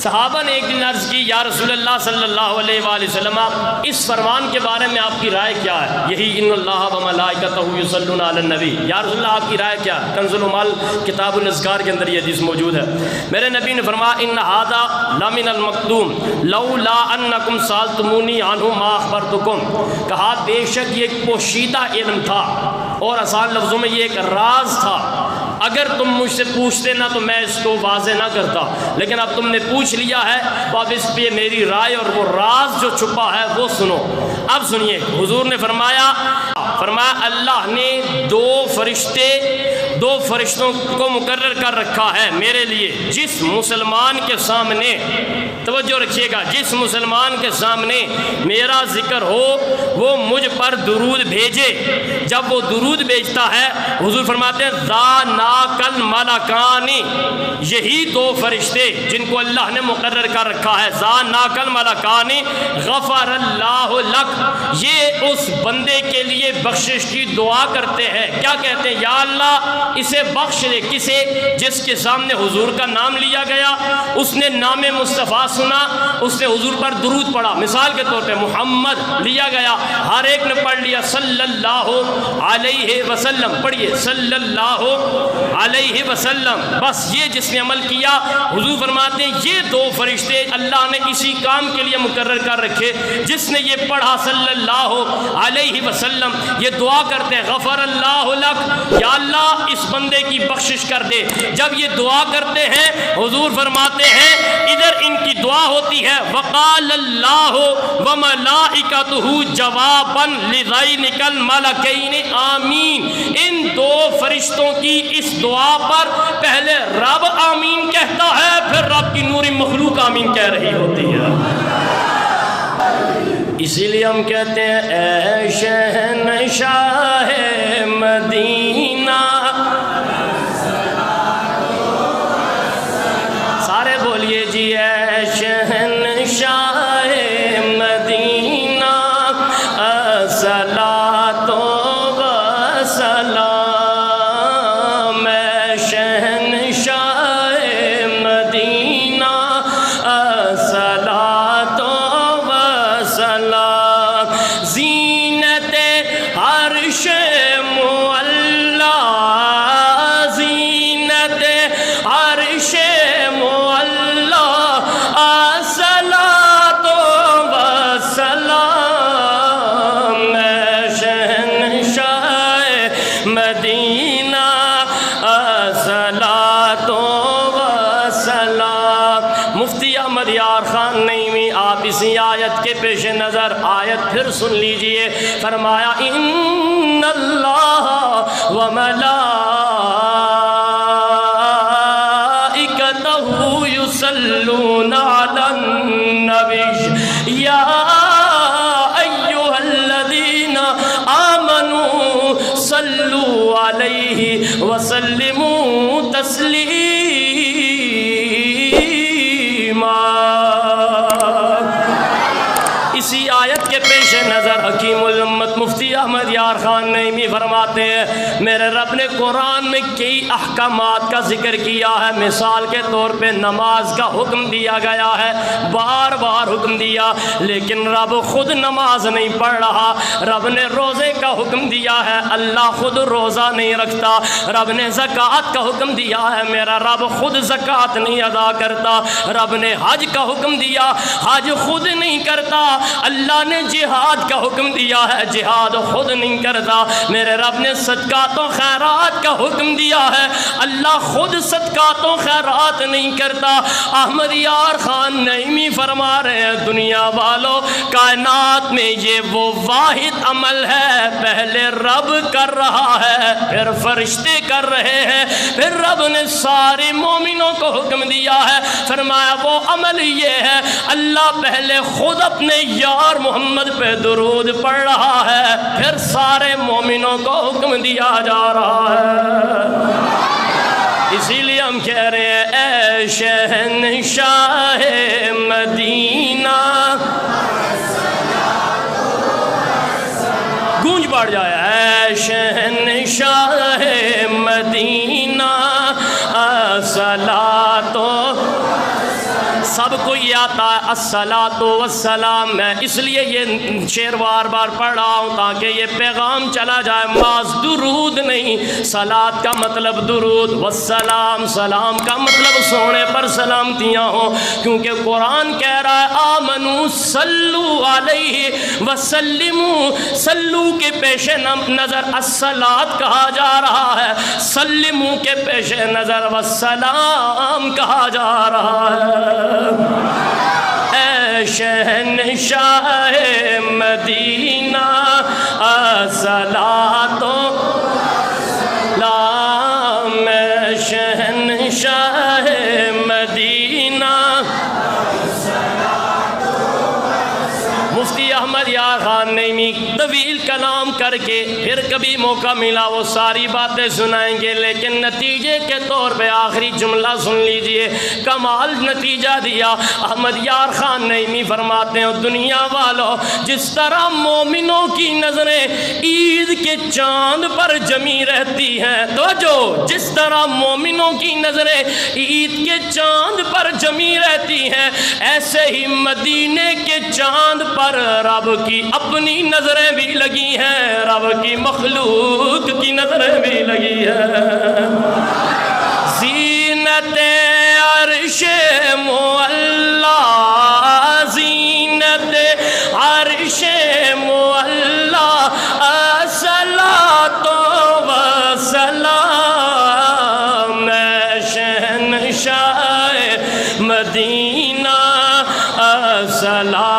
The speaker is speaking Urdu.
صحابہ نے ایک دن عرض کی یا رسول اللہ صلی اللہ علیہ وآلہ وسلم اس فرمان کے بارے میں آپ کی رائے کیا ہے؟ یہی ان اللہ و ملائکتہ یصلون علی النبی، یا رسول اللہ آپ کی رائے کیا ہے؟ کنز العمال کتاب الاذکار کے اندر یہ حدیث موجود ہے۔ میرے نبی نے فرمایا ان ھذا لمن المکتوم لولا انکم سالتمونی عنہ ما اخبرتکم، کہا بے شک یہ ایک پوشیدہ علم تھا اور آسان لفظوں میں یہ ایک راز تھا، اگر تم مجھ سے پوچھتے نہ تو میں اس کو واضح نہ کرتا، لیکن اب تم نے پوچھ لیا ہے تو اب اس پہ میری رائے اور وہ راز جو چھپا ہے وہ سنو۔ اب سنیے، حضور نے فرمایا اللہ نے دو فرشتوں کو مقرر کر رکھا ہے میرے لیے، جس مسلمان کے سامنے، توجہ رکھیے گا، جس مسلمان کے سامنے میرا ذکر ہو وہ مجھ پر درود بھیجے، جب وہ درود بھیجتا ہے حضور فرماتے ہیں ذاناکل ملکانی، یہی دو فرشتے جن کو اللہ نے مقرر کر رکھا ہے، ذاناکل ملکانی غفر اللہ لک، یہ اس بندے کے لیے بخشش کی دعا کرتے ہیں۔ کیا کہتے ہیں؟ یا اللہ اسے بخش دے، کسے؟ جس کے سامنے حضور کا نام لیا گیا، اس نے نام مصطفیٰ سنا، اس نے حضور پر درود پڑھا، مثال کے طور پہ محمد لیا گیا، ہر ایک نے پڑھ لیا صلی اللہ علیہ وسلم، پڑھیے صلی اللہ علیہ وسلم، بس یہ جس نے عمل کیا، حضور فرماتے ہیں یہ دو فرشتے اللہ نے اسی کام کے لیے مقرر کر رکھے، جس نے یہ پڑھا صلی اللہ علیہ وسلم، یہ دعا کرتے ہیں غفر اللہ لک، یا اللہ اس بندے کی بخشش کر دے۔ جب یہ دعا کرتے ہیں حضور فرماتے ہیں ادھر ان کی دعا ہوتی ہے وقال اللہ وملائکتہ جوابا لذینک الملکین آمین، ان دو فرشتوں کی اس دعا پر پہلے رب آمین کہتا ہے، پھر رب کی نوری مخلوق آمین کہہ رہی ہوتی ہے۔ اسی لیے ہم کہتے ہیں اے شہنشاہ مدینہ، سارے بولیے جی اے شہنشاہ مدینہ الصلاۃ و سلام، اے شہنشاہ مدینہ الصلاۃ و سلام، زینت عرش معلا، زینت عرش معلا الصلاۃ و سلام، اے شہنشاہ مدینہ الصلاۃ و سلام۔ مفتی احمد یار خان نعیمی آپ اسی آیت کے پیش نظر آیت پھر سن لیجئے، فرمایا ان اللہ و ملائکتہ یصلون علی النبی یا ایھا الذین آمنوا صلوا علیہ وسلموا تسلیما۔ اسی آیت کے پیش نظر حکیم الامت مفتی احمد یار خان نعیمی فرماتے ہیں میرے رب نے قرآن میں کئی احکامات کا ذکر کیا ہے، مثال کے طور پہ نماز کا حکم دیا گیا ہے، بار بار حکم دیا، لیکن رب خود نماز نہیں پڑھ رہا۔ رب نے روزے کا حکم دیا ہے، اللہ خود روزہ نہیں رکھتا۔ رب نے زکوٰۃ کا حکم دیا ہے، میرا رب خود زکوٰۃ نہیں ادا کرتا۔ رب نے حج کا حکم دیا، حج خود نہیں کرتا۔ اللہ نے جہاد کا حکم دیا ہے، جہاد خود نہیں کرتا۔ میرے رب نے صدقات و خیرات کا حکم دیا ہے، اللہ خود صدقات و خیرات نہیں کرتا۔ احمد یار خان نعیمی فرما رہے ہیں دنیا والوں، کائنات میں یہ وہ واحد عمل ہے، پہلے رب کر رہا ہے، پھر فرشتے کر رہے ہیں، پھر رب نے سارے مومنوں کو حکم دیا ہے، فرمایا وہ عمل یہ ہے اللہ پہلے خود اپنے یار محمد پہ درود پڑھ رہا ہے، پھر سارے مومنوں کو حکم دیا جا رہا ہے۔ اسی لیے ہم کہہ رہے ہیں اے شہنشاہ مدینہ، گونج بڑھ جائے اے شہنشاہ مدینہ الصلاۃ سب کو یہ آتا ہے الصلاۃ والسلام. میں اس لیے یہ شعر بار بار پڑھ رہا ہوں تاکہ یہ پیغام چلا جائے. ماز درود نہیں، صلاۃ کا مطلب درود، والسلام سلام کا مطلب سونے پر سلامتیاں ہوں. کیونکہ قرآن کہہ رہا ہے آمنو صلو علیہ وسلموا، صلو کے پیش نظر الصلاۃ کہا جا رہا ہے، سلموا کے پیش نظر والسلام کہا جا رہا ہے. اے شہنشاہ مدینہ الصلاۃ والسلام، اے شہنشاہ مدینہ. مفتی احمد یار خان نعیمی طویل کلام کر کے پھر کبھی موقع ملا وہ ساری باتیں سنائیں گے، لیکن نتیجے کے طور پہ آخری جملہ سن لیجئے. کمال نتیجہ دیا. احمد یار خان نعیمی فرماتے ہیں دنیا والوں، جس طرح مومنوں کی نظریں عید کے چاند پر جمی رہتی ہیں، تو جس طرح مومنوں کی نظریں عید کے چاند پر جمی رہتی ہیں، ایسے ہی مدینے کے چاند پر رب کی اپنی نظریں بھی لگی ہیں، رب کی مخلوق کی نظریں بھی لگی ہیں. زینت عرش معلا، زینت عرش معلا، الصلاۃ والسلام، شہنشاہ مدینہ الصلاۃ